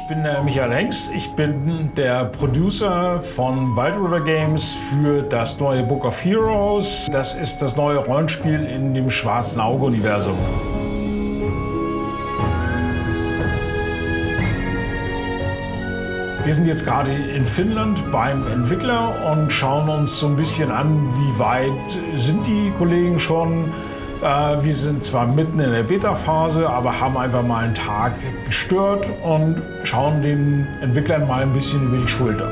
bin der Michael Hengst. Ich bin der Producer von Wild River Games für das neue Book of Heroes. Das ist das neue Rollenspiel in dem Schwarzen Auge-Universum. Wir sind jetzt gerade in Finnland beim Entwickler und schauen uns so ein bisschen an, wie weit sind die Kollegen schon. Wir sind zwar mitten in der Beta-Phase, aber haben einfach mal einen Tag gestört und schauen den Entwicklern mal ein bisschen über die Schulter.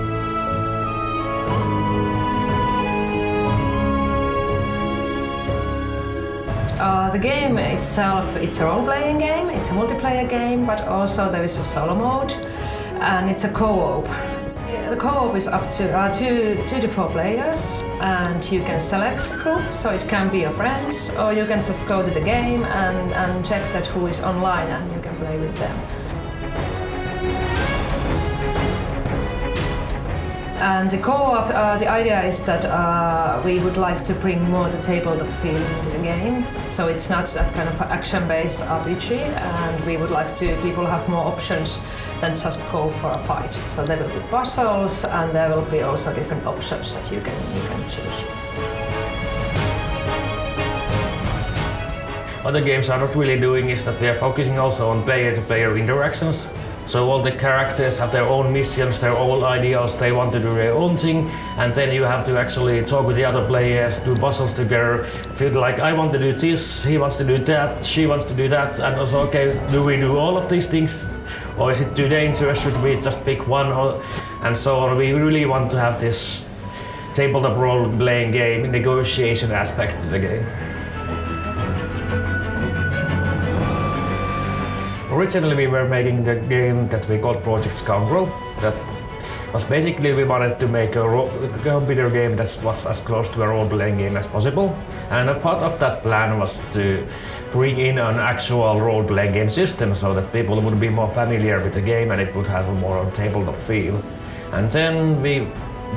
The game itself, it's a role-playing game, it's a multiplayer game, but also there is a solo mode. And it's a co-op. The co-op is up to 2 to 4 players, and you can select a group, so it can be your friends, or you can just go to the game and check that who is online and you can play with them. And the co-op, the idea is that we would like to bring more the tabletop feeling into the game. So it's not that kind of action-based RPG, and we would like to people have more options than just go for a fight. So there will be puzzles, and there will be also different options that you can choose. What the games are not really doing is that we are focusing also on player-to-player interactions. So all the characters have their own missions, their own ideas, they want to do their own thing, and then you have to actually talk with the other players, do puzzles together, feel like I want to do this, he wants to do that, she wants to do that, and also, okay, do we do all of these things? Or is it too dangerous, should we just pick one? And so on. We really want to have this tabletop role-playing game negotiation aspect to the game. Originally we were making the game that we called Project Scoundrel. That was basically we wanted to make a computer game that was as close to a role-playing game as possible. And a part of that plan was to bring in an actual role-playing game system so that people would be more familiar with the game and it would have a more tabletop feel. And then we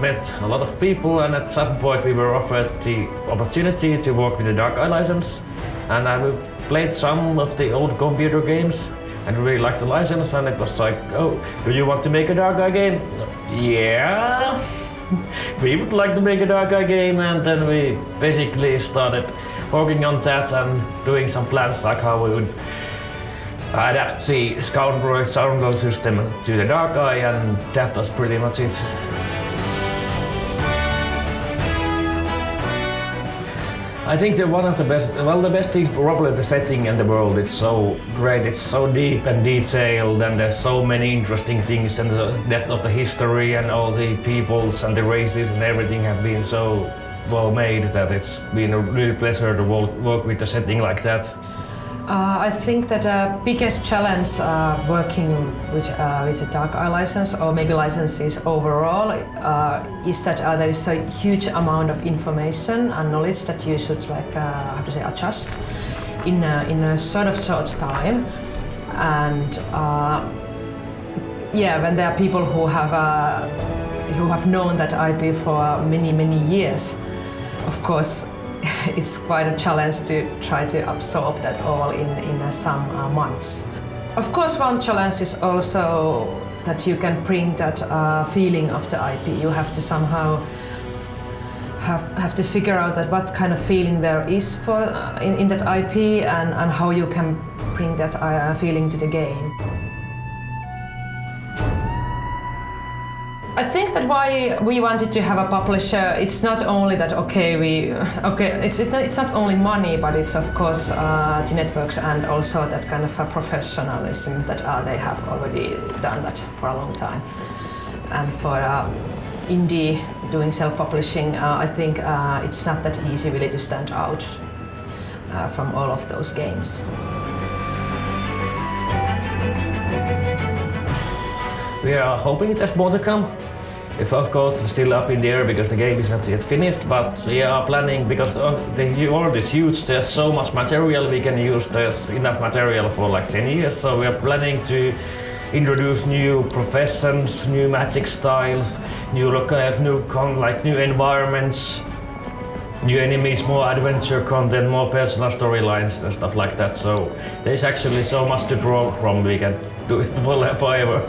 met a lot of people, and at some point we were offered the opportunity to work with the Dark Eye license. And I played some of the old computer games and really liked the license, and it was like, oh, do you want to make a Dark Eye game? Yeah, we would like to make a Dark Eye game, and then we basically started working on that and doing some plans like how we would adapt the Scoundrel system to the Dark Eye, and that was pretty much it. I think that one of the best, well, the best things probably the setting and the world. It's so great, it's so deep and detailed, and there's so many interesting things, and the depth of the history and all the peoples and the races and everything have been so well made that it's been a real pleasure to work with a setting like that. I think that the biggest challenge working with a Dark Eye license, or maybe licenses overall, is that there is a huge amount of information and knowledge that you should adjust in a sort of short time. And when there are people who have known that IP for many years, of course, it's quite a challenge to try to absorb that all in some months. Of course, one challenge is also that you can bring that feeling of the IP. You have to somehow have to figure out that what kind of feeling there is for in that IP, and how you can bring that feeling to the game. I think that why we wanted to have a publisher, it's not only that it's not only money, but it's of course the networks and also that kind of a professionalism that they have already done that for a long time. And for indie doing self-publishing, I think it's not that easy really to stand out from all of those games. We are hoping there's more to come. If of course it's still up in the air because the game is not yet finished, but we are planning, because the world is huge, there's so much material we can use, there's enough material for like 10 years, so we are planning to introduce new professions, new magic styles, new environments, new enemies, more adventure content, more personal storylines and stuff like that. So there's actually so much to draw from. We can do it forever.